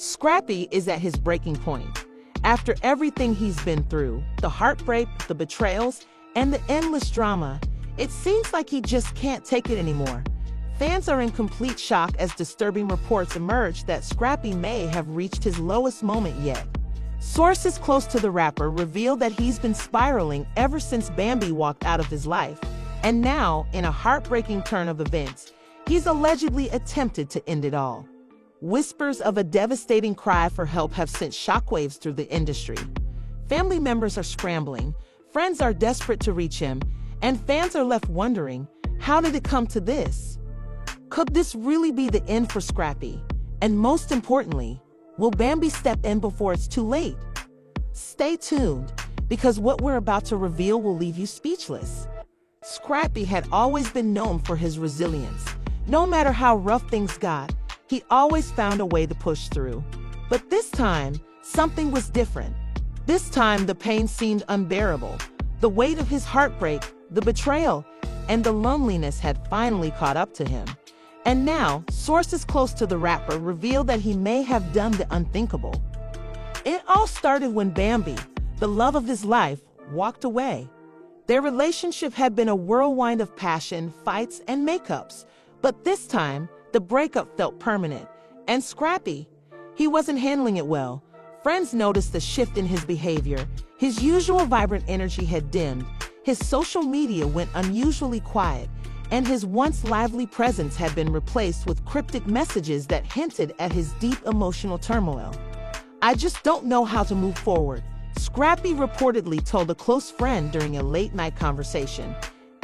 Scrappy is at his breaking point. After everything he's been through, the heartbreak, the betrayals, and the endless drama, it seems like he just can't take it anymore. Fans are in complete shock as disturbing reports emerge that Scrappy may have reached his lowest moment yet. Sources close to the rapper reveal that he's been spiraling ever since Bambi walked out of his life, and now, in a heartbreaking turn of events, he's allegedly attempted to end it all. Whispers of a devastating cry for help have sent shockwaves through the industry. Family members are scrambling, friends are desperate to reach him, and fans are left wondering, how did it come to this? Could this really be the end for Scrappy? And most importantly, will Bambi step in before it's too late? Stay tuned, because what we're about to reveal will leave you speechless. Scrappy had always been known for his resilience. No matter how rough things got, he always found a way to push through. But this time, something was different. This time, the pain seemed unbearable. The weight of his heartbreak, the betrayal, and the loneliness had finally caught up to him. And now, sources close to the rapper reveal that he may have done the unthinkable. It all started when Bambi, the love of his life, walked away. Their relationship had been a whirlwind of passion, fights, and makeups. But this time, the breakup felt permanent. And Scrappy, he wasn't handling it well. Friends noticed the shift in his behavior. His usual vibrant energy had dimmed. His social media went unusually quiet, and his once lively presence had been replaced with cryptic messages that hinted at his deep emotional turmoil. "I just don't know how to move forward," Scrappy reportedly told a close friend during a late-night conversation.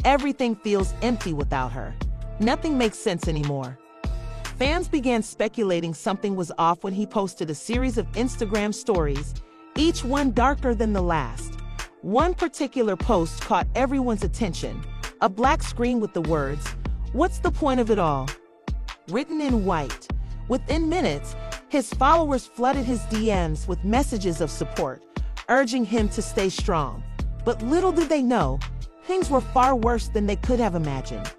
"Everything feels empty without her. Nothing makes sense anymore." Fans began speculating something was off when he posted a series of Instagram stories, each one darker than the last. One particular post caught everyone's attention, a black screen with the words, "What's the point of it all?" written in white. Within minutes, his followers flooded his DMs with messages of support, urging him to stay strong. But little did they know, things were far worse than they could have imagined.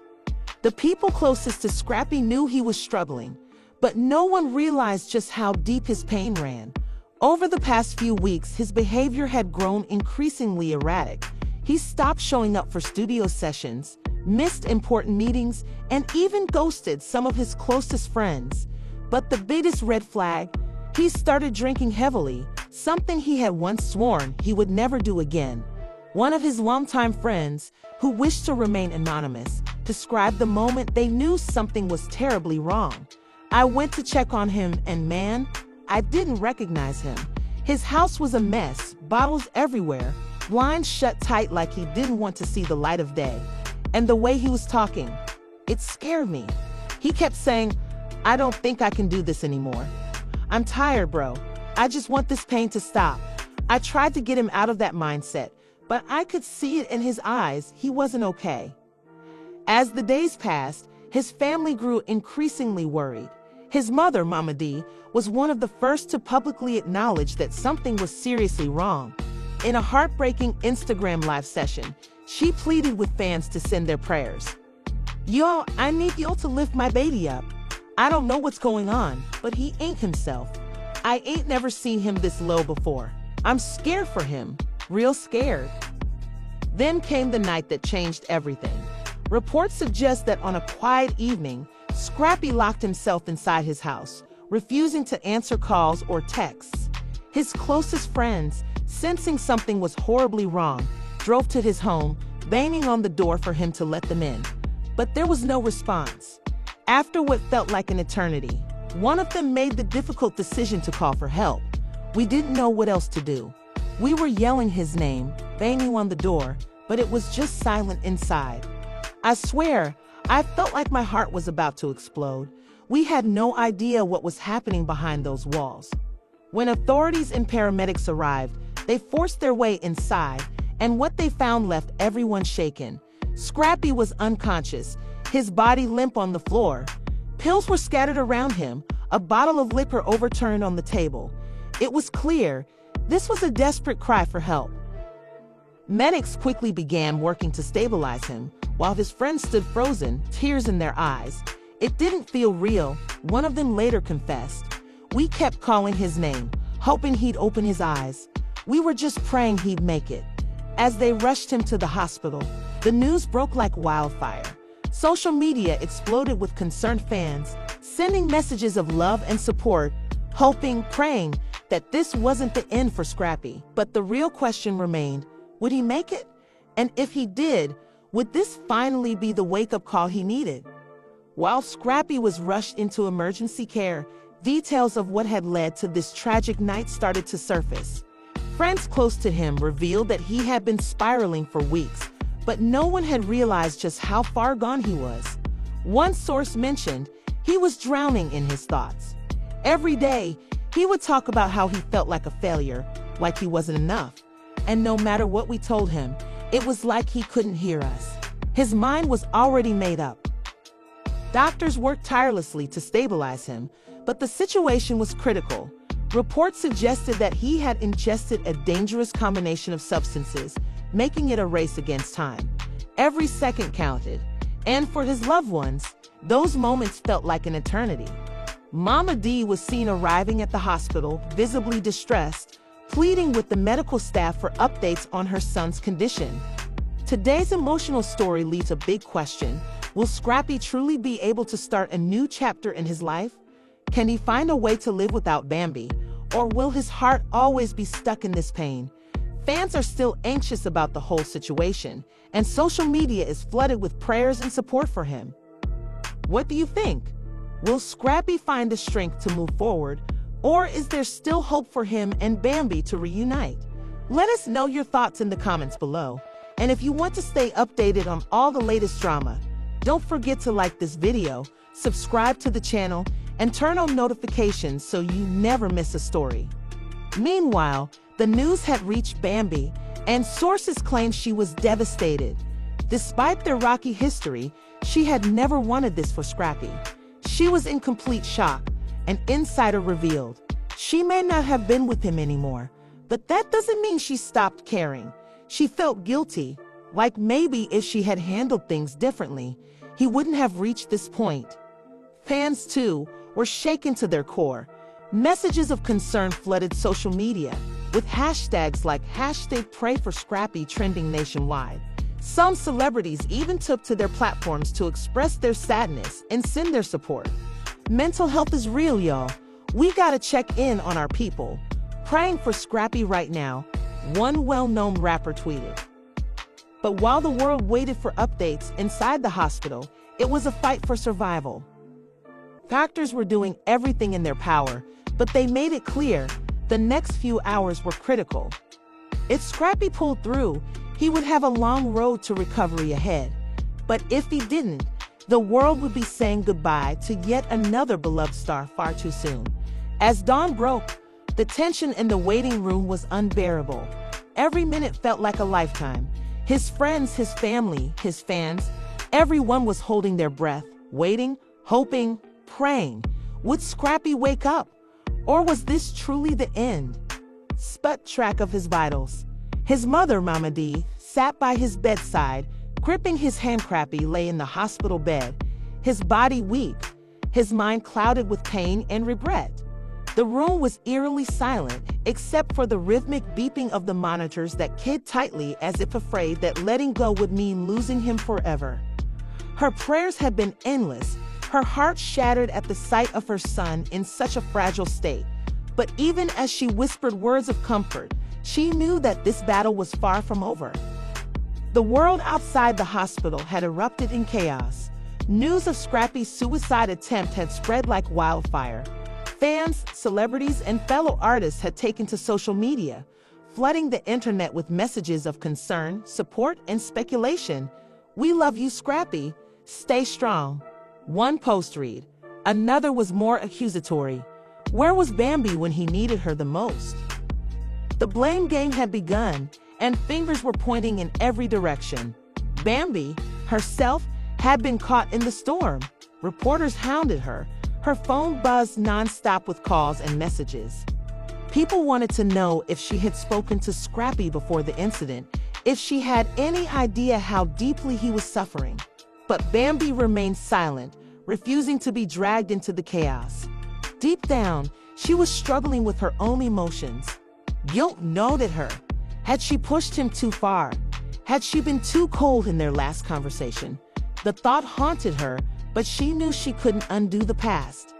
The people closest to Scrappy knew he was struggling, but no one realized just how deep his pain ran. Over the past few weeks, his behavior had grown increasingly erratic. He stopped showing up for studio sessions, missed important meetings, and even ghosted some of his closest friends. But the biggest red flag, he started drinking heavily, something he had once sworn he would never do again. One of his longtime friends, who wished to remain anonymous, described the moment they knew something was terribly wrong. "I went to check on him and man, I didn't recognize him. His house was a mess, bottles everywhere, blinds shut tight like he didn't want to see the light of day. And the way he was talking, it scared me. He kept saying, 'I don't think I can do this anymore. I'm tired, bro. I just want this pain to stop.' I tried to get him out of that mindset, but I could see it in his eyes, he wasn't okay." As the days passed, his family grew increasingly worried. His mother, Mama D, was one of the first to publicly acknowledge that something was seriously wrong. In a heartbreaking Instagram live session, she pleaded with fans to send their prayers. "Y'all, I need y'all to lift my baby up. I don't know what's going on, but he ain't himself. I ain't never seen him this low before. I'm scared for him, real scared." Then came the night that changed everything. Reports suggest that on a quiet evening, Scrappy locked himself inside his house, refusing to answer calls or texts. His closest friends, sensing something was horribly wrong, drove to his home, banging on the door for him to let them in. But there was no response. After what felt like an eternity, one of them made the difficult decision to call for help. "We didn't know what else to do. We were yelling his name, banging on the door, but it was just silent inside. I swear, I felt like my heart was about to explode. We had no idea what was happening behind those walls." When authorities and paramedics arrived, they forced their way inside, and what they found left everyone shaken. Scrappy was unconscious, his body limp on the floor. Pills were scattered around him, a bottle of liquor overturned on the table. It was clear, this was a desperate cry for help. Medics quickly began working to stabilize him, while his friends stood frozen, tears in their eyes. "It didn't feel real," one of them later confessed. We kept calling his name, hoping he'd open his eyes. We were just praying he'd make it. As they rushed him to the hospital, the news broke like wildfire. Social media exploded with concerned fans, sending messages of love and support, hoping, praying that this wasn't the end for Scrappy. But the real question remained, would he make it? And if he did, would this finally be the wake-up call he needed? While Scrappy was rushed into emergency care, details of what had led to this tragic night started to surface. Friends close to him revealed that he had been spiraling for weeks, but no one had realized just how far gone he was. One source mentioned he was drowning in his thoughts. Every day, he would talk about how he felt like a failure, like he wasn't enough. And no matter what we told him, it was like he couldn't hear us. His mind was already made up. Doctors worked tirelessly to stabilize him, but the situation was critical. Reports suggested that he had ingested a dangerous combination of substances, making it a race against time. Every second counted, and for his loved ones, those moments felt like an eternity. Mama D was seen arriving at the hospital, visibly distressed, pleading with the medical staff for updates on her son's condition. Today's emotional story leaves a big question. Will Scrappy truly be able to start a new chapter in his life? Can he find a way to live without Bambi? Or will his heart always be stuck in this pain? Fans are still anxious about the whole situation, and social media is flooded with prayers and support for him. What do you think? Will Scrappy find the strength to move forward, or is there still hope for him and Bambi to reunite? Let us know your thoughts in the comments below. And if you want to stay updated on all the latest drama, don't forget to like this video, subscribe to the channel, and turn on notifications so you never miss a story. Meanwhile, the news had reached Bambi, and sources claimed she was devastated. Despite their rocky history, she had never wanted this for Scrappy. She was in complete shock. An insider revealed she may not have been with him anymore, but that doesn't mean she stopped caring. She felt guilty, like maybe if she had handled things differently, he wouldn't have reached this point. Fans, too, were shaken to their core. Messages of concern flooded social media, with hashtags like #PrayForScrappy trending nationwide. Some celebrities even took to their platforms to express their sadness and send their support. Mental health is real, y'all. We gotta check in on our people. Praying for Scrappy right now, one well-known rapper tweeted. But while the world waited for updates inside the hospital, it was a fight for survival. Doctors were doing everything in their power, but they made it clear the next few hours were critical. If Scrappy pulled through, he would have a long road to recovery ahead. But if he didn't, the world would be saying goodbye to yet another beloved star far too soon. As dawn broke, the tension in the waiting room was unbearable. Every minute felt like a lifetime. His friends, his family, his fans, everyone was holding their breath, waiting, hoping, praying. Would Scrappy wake up? Or was this truly the end? Sput track of his vitals. His mother, Mama D, sat by his bedside, gripping his hand. Scrappy lay in the hospital bed, his body weak, his mind clouded with pain and regret. The room was eerily silent, except for the rhythmic beeping of the monitors that kid tightly as if afraid that letting go would mean losing him forever. Her prayers had been endless, her heart shattered at the sight of her son in such a fragile state. But even as she whispered words of comfort, she knew that this battle was far from over. The world outside the hospital had erupted in chaos. News of Scrappy's suicide attempt had spread like wildfire. Fans, celebrities, and fellow artists had taken to social media, flooding the internet with messages of concern, support, and speculation. "We love you, Scrappy. Stay strong." One post read. Another was more accusatory. Where was Bambi when he needed her the most? The blame game had begun, and fingers were pointing in every direction. Bambi, herself, had been caught in the storm. Reporters hounded her. Her phone buzzed nonstop with calls and messages. People wanted to know if she had spoken to Scrappy before the incident, if she had any idea how deeply he was suffering. But Bambi remained silent, refusing to be dragged into the chaos. Deep down, She was struggling with her own emotions. Guilt gnawed at her. Had she pushed him too far? Had she been too cold in their last conversation? The thought haunted her, but she knew she couldn't undo the past.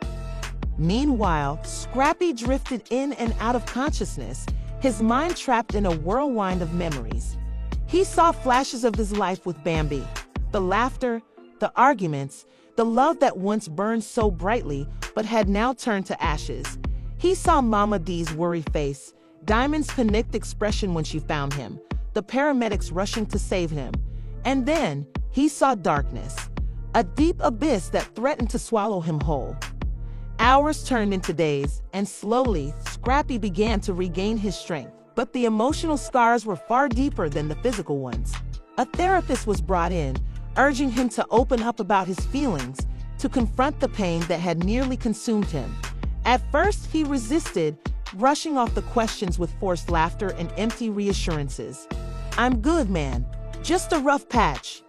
Meanwhile, Scrappy drifted in and out of consciousness, his mind trapped in a whirlwind of memories. He saw flashes of his life with Bambi, the laughter, the arguments, the love that once burned so brightly but had now turned to ashes. He saw Mama D's worry face, Diamond's panicked expression when she found him, the paramedics rushing to save him. And then, he saw darkness, a deep abyss that threatened to swallow him whole. Hours turned into days, and slowly, Scrappy began to regain his strength. But the emotional scars were far deeper than the physical ones. A therapist was brought in, urging him to open up about his feelings, to confront the pain that had nearly consumed him. At first, he resisted, brushing off the questions with forced laughter and empty reassurances. "I'm good, man. Just a rough patch."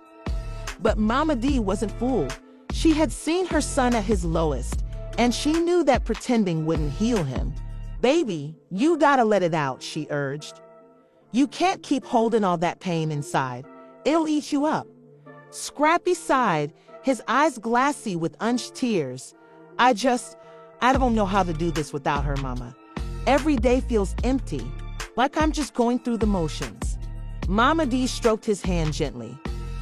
But Mama D wasn't fooled. She had seen her son at his lowest, and she knew that pretending wouldn't heal him. "Baby, you gotta let it out," she urged. "You can't keep holding all that pain inside. It'll eat you up." Scrappy sighed, his eyes glassy with unshed tears. I don't know how to do this without her, Mama. Every day feels empty, like I'm just going through the motions." Mama D stroked his hand gently.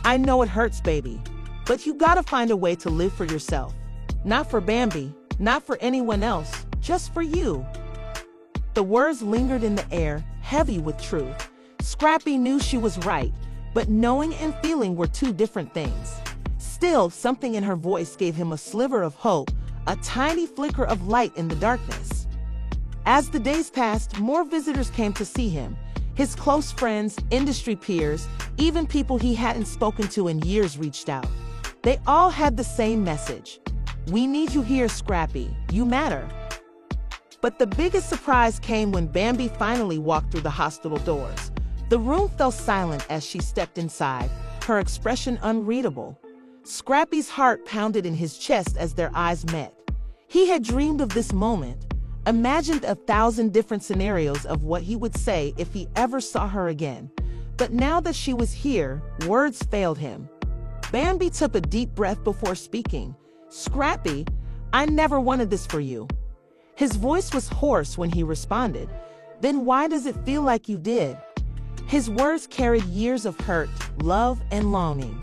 "I know it hurts, baby, but you gotta find a way to live for yourself. Not for Bambi, not for anyone else, just for you." The words lingered in the air, heavy with truth. Scrappy knew she was right, but knowing and feeling were two different things. Still, something in her voice gave him a sliver of hope, a tiny flicker of light in the darkness. As the days passed, more visitors came to see him. His close friends, industry peers, even people he hadn't spoken to in years reached out. They all had the same message. "We need you here, Scrappy. You matter." But the biggest surprise came when Bambi finally walked through the hospital doors. The room fell silent as she stepped inside, her expression unreadable. Scrappy's heart pounded in his chest as their eyes met. He had dreamed of this moment, imagined 1,000 different scenarios of what he would say if he ever saw her again. But now that she was here, words failed him. Bambi took a deep breath before speaking. "Scrappy, I never wanted this for you." His voice was hoarse when he responded. "Then why does it feel like you did?" His words carried years of hurt, love, and longing.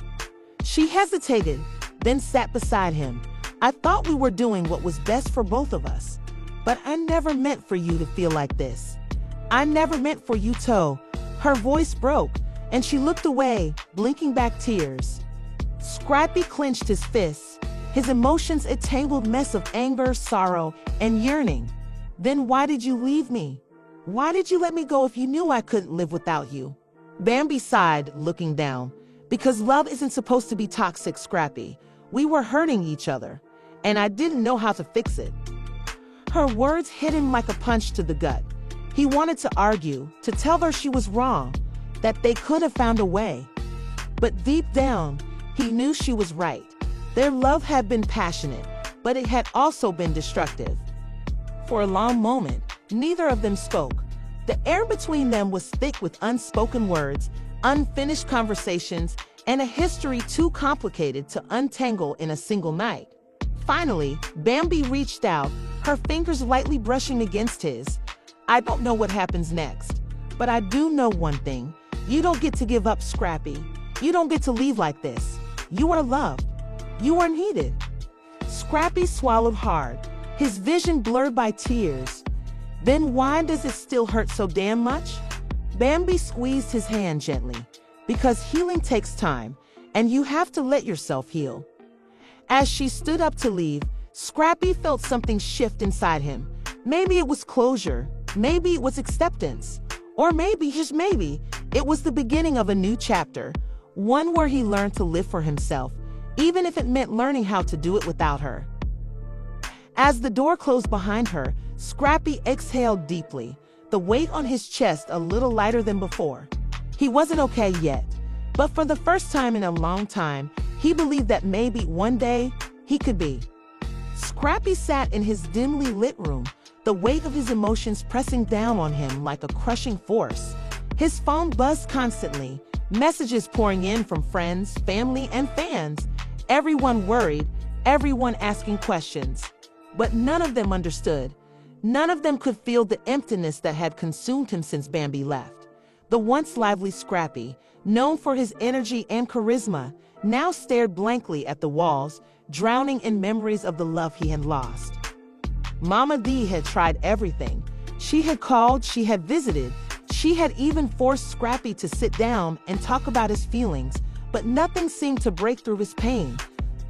She hesitated, then sat beside him. "I thought we were doing what was best for both of us, but I never meant for you to feel like this. I never meant for you to." Her voice broke, and she looked away, blinking back tears. Scrappy clenched his fists, his emotions a tangled mess of anger, sorrow, and yearning. "Then why did you leave me? Why did you let me go if you knew I couldn't live without you?" Bambi sighed, looking down. "Because love isn't supposed to be toxic, Scrappy. We were hurting each other, and I didn't know how to fix it." Her words hit him like a punch to the gut. He wanted to argue, to tell her she was wrong, that they could have found a way. But deep down, he knew she was right. Their love had been passionate, but it had also been destructive. For a long moment, neither of them spoke. The air between them was thick with unspoken words, unfinished conversations, and a history too complicated to untangle in a single night. Finally, Bambi reached out, her fingers lightly brushing against his. "I don't know what happens next, but I do know one thing. You don't get to give up, Scrappy. You don't get to leave like this. You are loved. You are needed." Scrappy swallowed hard, his vision blurred by tears. "Then why does it still hurt so damn much?" Bambi squeezed his hand gently. "Because healing takes time, and you have to let yourself heal." As she stood up to leave, Scrappy felt something shift inside him. Maybe it was closure, maybe it was acceptance, or maybe, just maybe, it was the beginning of a new chapter, one where he learned to live for himself, even if it meant learning how to do it without her. As the door closed behind her, Scrappy exhaled deeply, the weight on his chest a little lighter than before. He wasn't okay yet, but for the first time in a long time, he believed that maybe one day he could be. Scrappy sat in his dimly lit room, the weight of his emotions pressing down on him like a crushing force. His phone buzzed constantly, messages pouring in from friends, family, and fans. Everyone worried, everyone asking questions. But none of them understood. None of them could feel the emptiness that had consumed him since Bambi left. The once lively Scrappy, known for his energy and charisma, now stared blankly at the walls, drowning in memories of the love he had lost. Mama D had tried everything. She had called, she had visited, she had even forced Scrappy to sit down and talk about his feelings, but nothing seemed to break through his pain.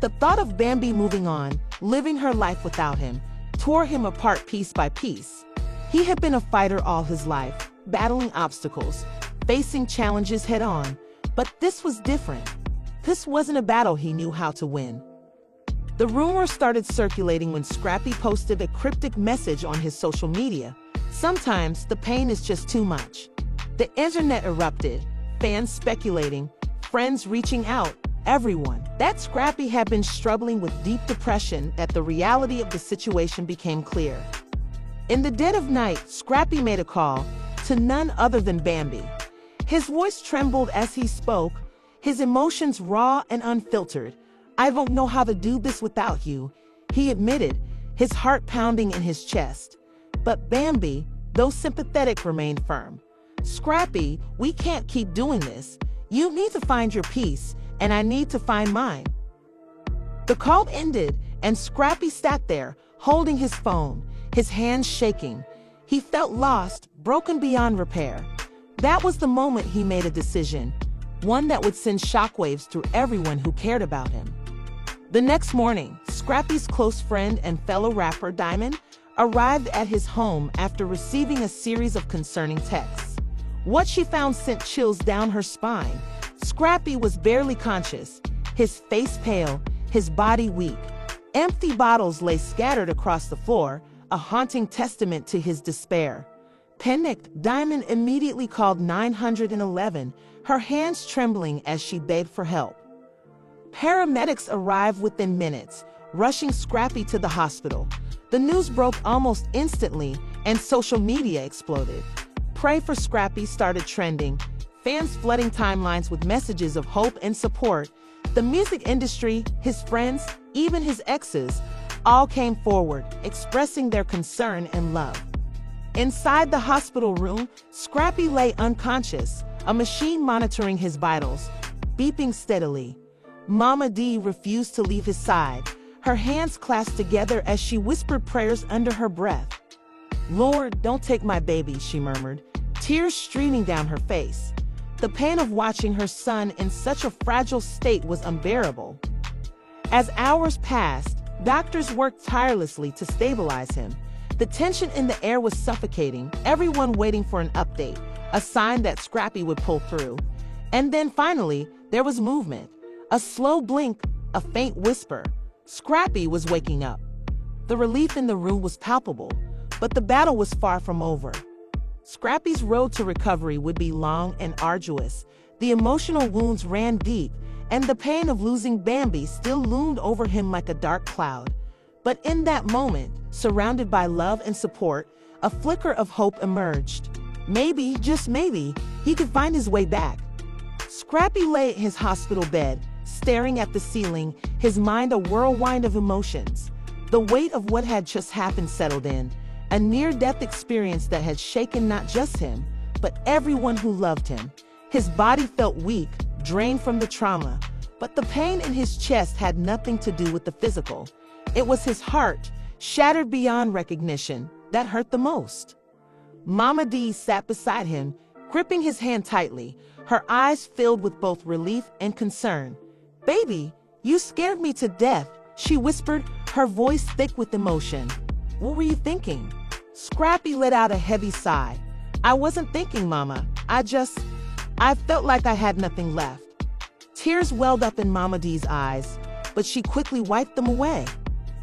The thought of Bambi moving on, living her life without him, tore him apart piece by piece. He had been a fighter all his life, battling obstacles, facing challenges head-on, but this was different. This wasn't a battle he knew how to win. The rumor started circulating when Scrappy posted a cryptic message on his social media. Sometimes the pain is just too much. The internet erupted, fans speculating, friends reaching out, everyone. That Scrappy had been struggling with deep depression, that the reality of the situation became clear. In the dead of night, Scrappy made a call to none other than Bambi. His voice trembled as he spoke, his emotions raw and unfiltered. "I don't know how to do this without you," he admitted, his heart pounding in his chest. But Bambi, though sympathetic, remained firm. "Scrappy, we can't keep doing this. You need to find your peace, and I need to find mine." The call ended, and Scrappy sat there, holding his phone, his hands shaking. He felt lost, broken beyond repair. That was the moment he made a decision, one that would send shockwaves through everyone who cared about him. The next morning, Scrappy's close friend and fellow rapper Diamond arrived at his home after receiving a series of concerning texts. What she found sent chills down her spine. Scrappy was barely conscious, his face pale, his body weak. Empty bottles lay scattered across the floor, a haunting testament to his despair. Panicked, Diamond immediately called 911, her hands trembling as she begged for help. Paramedics arrived within minutes, rushing Scrappy to the hospital. The news broke almost instantly, and social media exploded. "Pray for Scrappy" started trending, fans flooding timelines with messages of hope and support. The music industry, his friends, even his exes, all came forward, expressing their concern and love. Inside the hospital room, Scrappy lay unconscious, a machine monitoring his vitals, beeping steadily. Mama D refused to leave his side, her hands clasped together as she whispered prayers under her breath. "Lord, don't take my baby," she murmured, tears streaming down her face. The pain of watching her son in such a fragile state was unbearable. As hours passed, doctors worked tirelessly to stabilize him. The tension in the air was suffocating, everyone waiting for an update, a sign that Scrappy would pull through. And then finally, there was movement. A slow blink, a faint whisper. Scrappy was waking up. The relief in the room was palpable, but the battle was far from over. Scrappy's road to recovery would be long and arduous. The emotional wounds ran deep, and the pain of losing Bambi still loomed over him like a dark cloud. But in that moment, surrounded by love and support, a flicker of hope emerged. Maybe, just maybe, he could find his way back. Scrappy lay in his hospital bed, staring at the ceiling, his mind a whirlwind of emotions. The weight of what had just happened settled in, a near-death experience that had shaken not just him, but everyone who loved him. His body felt weak, drained from the trauma, but the pain in his chest had nothing to do with the physical. It was his heart, shattered beyond recognition, that hurt the most. Mama D sat beside him, gripping his hand tightly, her eyes filled with both relief and concern. "Baby, you scared me to death," she whispered, her voice thick with emotion. "What were you thinking?" Scrappy let out a heavy sigh. "I wasn't thinking, Mama. I felt like I had nothing left." Tears welled up in Mama D's eyes, but she quickly wiped them away.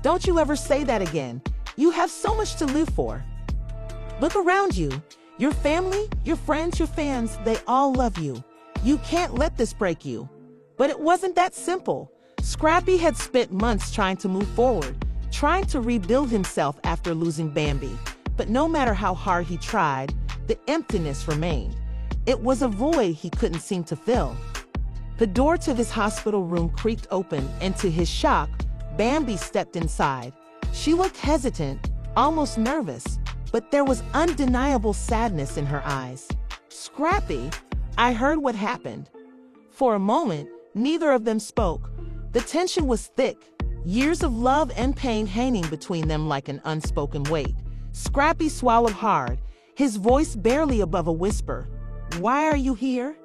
"Don't you ever say that again. You have so much to live for. Look around you. Your family, your friends, your fans, they all love you. You can't let this break you." But it wasn't that simple. Scrappy had spent months trying to move forward, trying to rebuild himself after losing Bambi. But no matter how hard he tried, the emptiness remained. It was a void he couldn't seem to fill. The door to his hospital room creaked open, and to his shock, Bambi stepped inside. She looked hesitant, almost nervous, but there was undeniable sadness in her eyes. "Scrappy, I heard what happened." For a moment, neither of them spoke. The tension was thick, years of love and pain hanging between them like an unspoken weight. Scrappy swallowed hard, his voice barely above a whisper. "Why are you here?"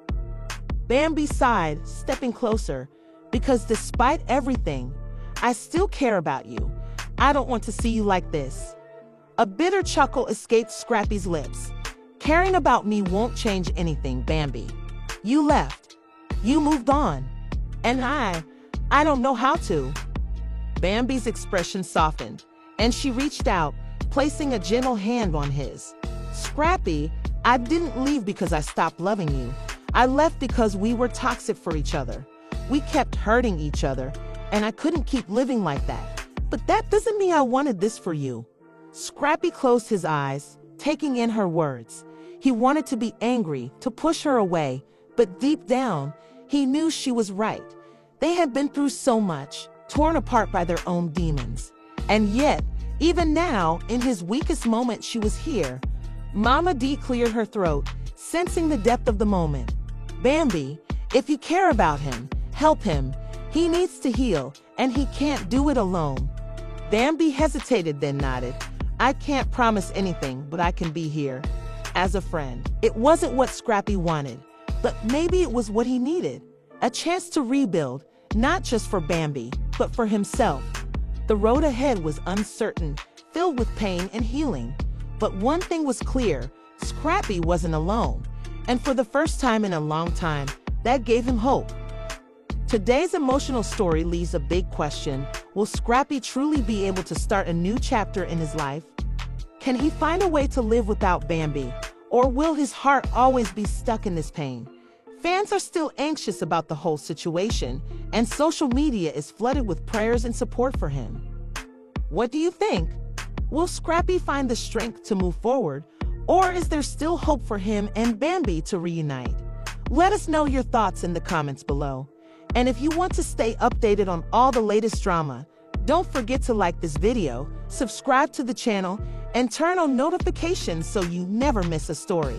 Bambi sighed, stepping closer. "Because despite everything, I still care about you. I don't want to see you like this." A bitter chuckle escaped Scrappy's lips. "Caring about me won't change anything, Bambi. You left. You moved on. And I don't know how to." Bambi's expression softened, and she reached out, placing a gentle hand on his. "Scrappy, I didn't leave because I stopped loving you. I left because we were toxic for each other. We kept hurting each other, and I couldn't keep living like that. But that doesn't mean I wanted this for you." Scrappy closed his eyes, taking in her words. He wanted to be angry, to push her away, but deep down, he knew she was right. They had been through so much, torn apart by their own demons. And yet, even now, in his weakest moment, she was here. Mama D cleared her throat, sensing the depth of the moment. "Bambi, if you care about him, help him. He needs to heal, and he can't do it alone." Bambi hesitated, then nodded. "I can't promise anything, but I can be here. As a friend." It wasn't what Scrappy wanted, but maybe it was what he needed. A chance to rebuild, not just for Bambi, but for himself. The road ahead was uncertain, filled with pain and healing. But one thing was clear, Scrappy wasn't alone. And for the first time in a long time, that gave him hope. Today's emotional story leaves a big question. Will Scrappy truly be able to start a new chapter in his life? Can he find a way to live without Bambi? Or will his heart always be stuck in this pain? Fans are still anxious about the whole situation, and social media is flooded with prayers and support for him. What do you think? Will Scrappy find the strength to move forward? Or is there still hope for him and Bambi to reunite? Let us know your thoughts in the comments below. And if you want to stay updated on all the latest drama, don't forget to like this video, subscribe to the channel, and turn on notifications so you never miss a story.